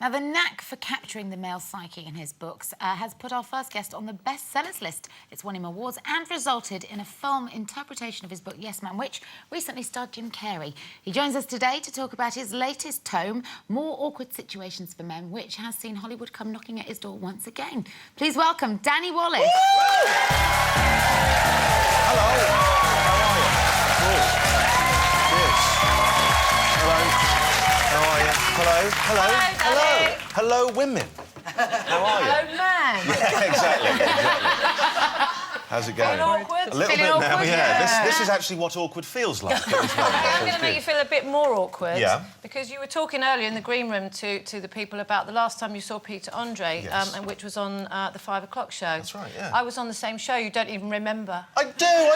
Now, the knack for capturing the male psyche in his books has put our first guest on the bestsellers list. It's won him awards and resulted in a film interpretation of his book, Yes Man, which recently starred Jim Carrey. He joins us today to talk about his latest tome, More Awkward Situations for Men, which has seen Hollywood come knocking at his door once again. Please welcome Danny Wallace. Hello. How are you? Cheers. Hello. How are you? Hello. Hello. Hello. Hello, women. How are you? Hello, man. Yeah, exactly. How's it going? Feeling awkward? A little Feeling bit now, awkward, yeah. This is actually what awkward feels like. At this moment. I'm going to make you feel a bit more awkward. Yeah. Because you were talking earlier in the green room to the people about the last time you saw Peter Andre, Yes. and which was on the 5 o'clock show. That's right, yeah. I was on the same show. You don't even remember. I do. You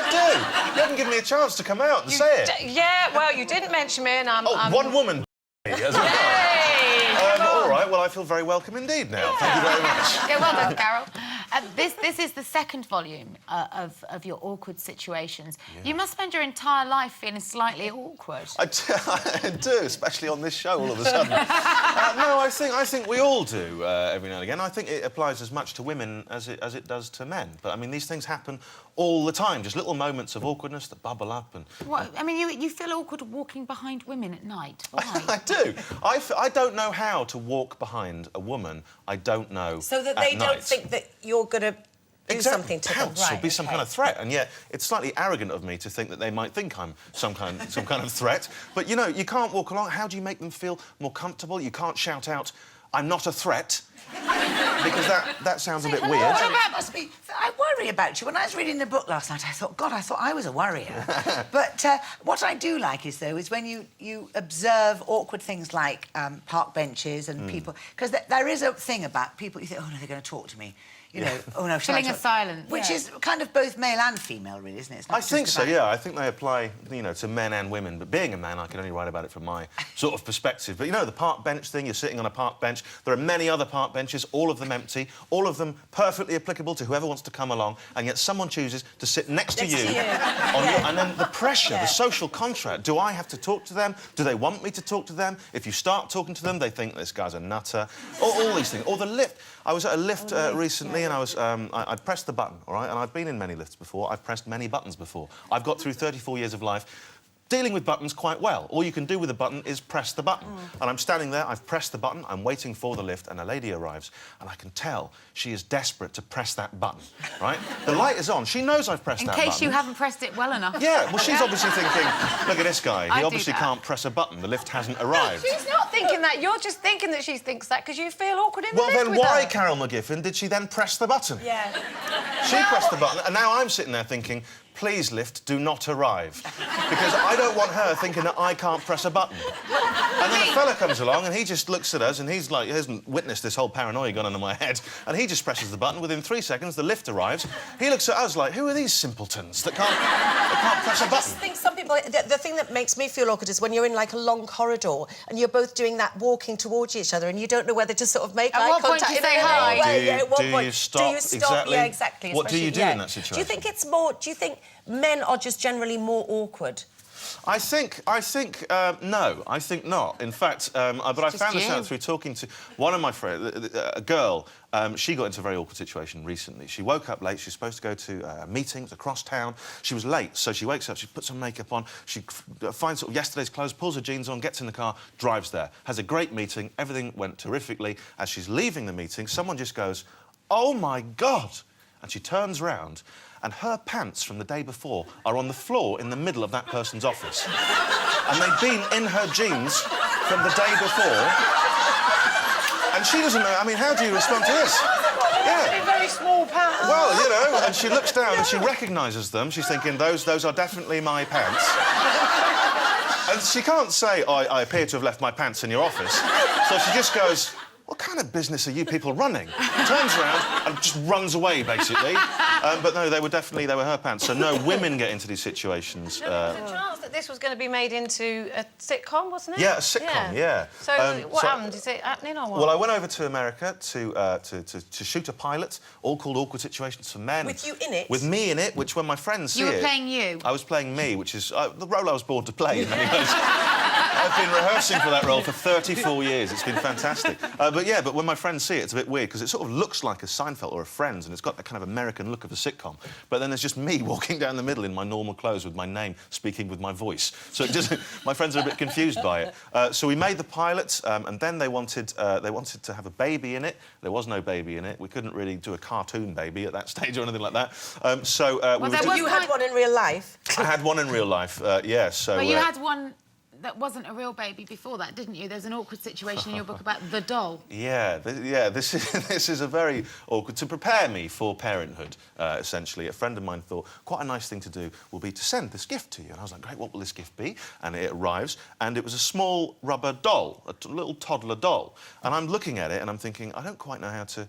haven't given me a chance to come out and say it. Yeah, well, you didn't mention me, and I'm... One woman. As well. Hey! All right, well, I feel very welcome indeed now. Yeah. Thank you very much. Yeah, well done, Carol. This is the second volume of your awkward situations. Yeah. You must spend your entire life feeling slightly awkward. I do, especially on this show all of a sudden. No, I think we all do every now and again. I think it applies as much to women as it does to men. But, I mean, these things happen all the time, just little moments of awkwardness that bubble up and... What? I mean, you feel awkward walking behind women at night. Why? I do. I don't know how to walk behind a woman I don't know. So that they don't think that you're going to do something to them, or be some kind of threat, and yet it's slightly arrogant of me to think that they might think I'm some kind of threat. But you know, you can't walk along. How do you make them feel more comfortable? You can't shout out, "I'm not a threat," because that sounds a bit weird. I worry about you. When I was reading the book last night, I thought, God, I thought I was a worrier. But what I do like is when you observe awkward things like park benches and people... Because there is a thing about people, you think, oh, no, they're going to talk to me. You know, oh, no, Filling a silence. Which is kind of both male and female, really, isn't it? It's not I think just so, about... yeah. I think they apply, you know, to men and women. But being a man, I can only write about it from my sort of perspective. But, you know, the park bench thing, you're sitting on a park bench. There are many other park benches, all of them empty, all of them perfectly applicable to whoever wants to come along, and yet someone chooses to sit next to you. And then the pressure, the social contract. Do I have to talk to them? Do they want me to talk to them? If you start talking to them, they think this guy's a nutter. All these things. Or the lift. I was at a lift recently, and I was... I pressed the button, all right? And I've been in many lifts before. I've pressed many buttons before. I've got through 34 years of life dealing with buttons quite well. All you can do with a button is press the button. And I'm standing there, I've pressed the button, I'm waiting for the lift, and a lady arrives, and I can tell she is desperate to press that button, right? The light is on. She knows I've pressed that button. In case you haven't pressed it well enough. Yeah, well, she's obviously thinking, look at this guy. He obviously that. can't press a button. The lift hasn't arrived. She's not thinking that. You're just thinking that she thinks that because you feel awkward in the lift Well, then with why, her. Carol McGiffin, did she then press the button? Yeah. She pressed the button, and now I'm sitting there thinking, please, lift, do not arrive. Because I don't want her thinking that I can't press a button. And then a fella comes along, and he just looks at us, and he's like, he hasn't witnessed this whole paranoia gone under my head, and he just presses the button. Within 3 seconds, the lift arrives. He looks at us like, who are these simpletons that can't press a button? I just think some people... The thing that makes me feel awkward is when you're in, like, a long corridor and you're both doing that, walking towards each other, and you don't know whether to sort of make eye what point contact. do you say hi? Do you stop? Exactly. Yeah, exactly. What do you do in that situation? Do you think it's more... Do you think men are just generally more awkward? I think no. I think not. In fact, but I found this out through talking to one of my friends, a girl. She got into a very awkward situation recently. She woke up late. She was supposed to go to meetings across town. She was late, so she wakes up, she puts some makeup on, she finds sort of yesterday's clothes, pulls her jeans on, gets in the car, drives there, has a great meeting. Everything went terrifically. As she's leaving the meeting, someone just goes, "Oh, my God!" And she turns round, and her pants from the day before are on the floor in the middle of that person's office. And they've been in her jeans from the day before. And she doesn't know... I mean, how do you respond to this? Yeah. Very small pants. Well, you know, and she looks down and she recognises them. She's thinking, those are definitely my pants. And she can't say, oh, I appear to have left my pants in your office. So she just goes, what kind of business are you people running? Turns around and just runs away, basically. But no, they were her pants. So no, women get into these situations. There was a chance that this was going to be made into a sitcom, wasn't it? Yeah, a sitcom, yeah. So what happened? Is it happening or what? Well, I went over to America to shoot a pilot, all called Awkward Situations for Men. With you in it? With me in it, which when my friends see You it... were playing you? I was playing me, which is the role I was born to play in many ways. I've been rehearsing for that role for 34 years. It's been fantastic. But when my friends see it, it's a bit weird because it sort of looks like a Seinfeld or a Friends, and it's got that kind of American look of a sitcom. But then there's just me walking down the middle in my normal clothes with my name, speaking with my voice. So my friends are a bit confused by it. So we made the pilot, and then they wanted to have a baby in it. There was no baby in it. We couldn't really do a cartoon baby at that stage or anything like that. You had one in real life? I had one in real life, yeah. So, But you had one that wasn't a real baby before that, didn't you? There's an awkward situation in your book about the doll. Yeah, this is a very awkward... To prepare me for parenthood, essentially, a friend of mine thought quite a nice thing to do will be to send this gift to you. And I was like, great, what will this gift be? And it arrives, and it was a small rubber doll, a little toddler doll. And I'm looking at it, and I'm thinking, I don't quite know how to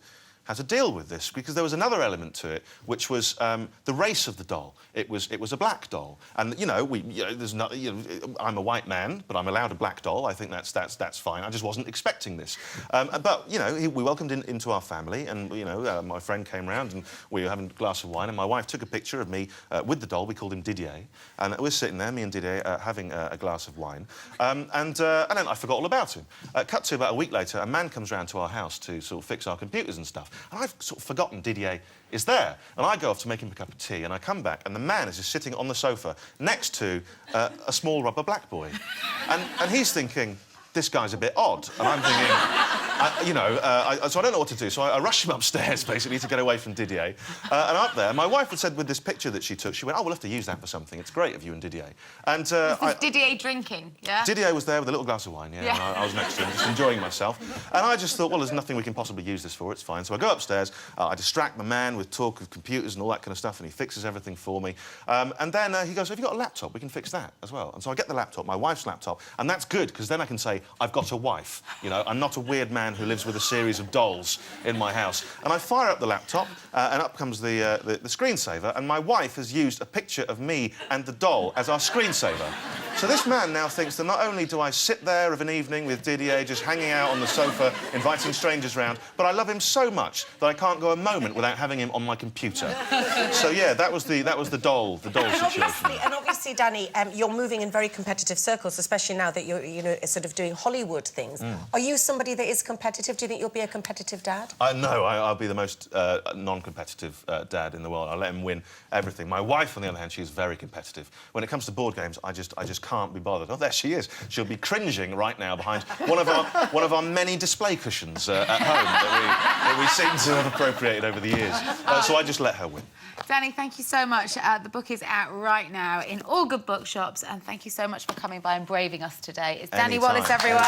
deal with this, because there was another element to it, which was the race of the doll. It was a black doll, and there's not. I'm a white man, but I'm allowed a black doll. I think that's fine. I just wasn't expecting this, but we welcomed him into our family, and my friend came round, and we were having a glass of wine, and my wife took a picture of me with the doll. We called him Didier, and we're sitting there, me and Didier, having a glass of wine, and then I forgot all about him. Cut to about a week later, a man comes round to our house to sort of fix our computers and stuff. And I've sort of forgotten Didier is there. And I go off to make him a cup of tea, and I come back, and the man is just sitting on the sofa next to a small rubber black boy. And he's thinking, this guy's a bit odd. And I'm thinking, so I don't know what to do. So I rush him upstairs, basically, to get away from Didier. And up there, my wife had said with this picture that she took, she went, oh, we'll have to use that for something. It's great of you and Didier. And Was Didier drinking, yeah? Didier was there with a little glass of wine, yeah. And I was next to him, just enjoying myself. And I just thought, well, there's nothing we can possibly use this for. It's fine. So I go upstairs, I distract the man with talk of computers and all that kind of stuff, and he fixes everything for me. And then he goes, have you got a laptop? We can fix that as well. And so I get the laptop, my wife's laptop, and that's good, because then I can say, I've got a wife. I'm not a weird man who lives with a series of dolls in my house. And I fire up the laptop, and up comes the screensaver, and my wife has used a picture of me and the doll as our screensaver. So this man now thinks that not only do I sit there of an evening with Didier just hanging out on the sofa, inviting strangers round, but I love him so much that I can't go a moment without having him on my computer. So yeah, that was the doll situation. And obviously, Danny, you're moving in very competitive circles, especially now that you're sort of doing Hollywood things. Are you somebody that is competitive? Do you think you'll be a competitive dad? No, I'll be the most non-competitive dad in the world. I'll let him win everything. My wife, on the other hand, she's very competitive. When it comes to board games, I just can't be bothered. Oh, there she is. She'll be cringing right now behind one of our many display cushions at home that we seem to have appropriated over the years. So I just let her win. Danny, thank you so much. The book is out right now in all good bookshops, and thank you so much for coming by and braving us today. It's Danny Wallace, everyone.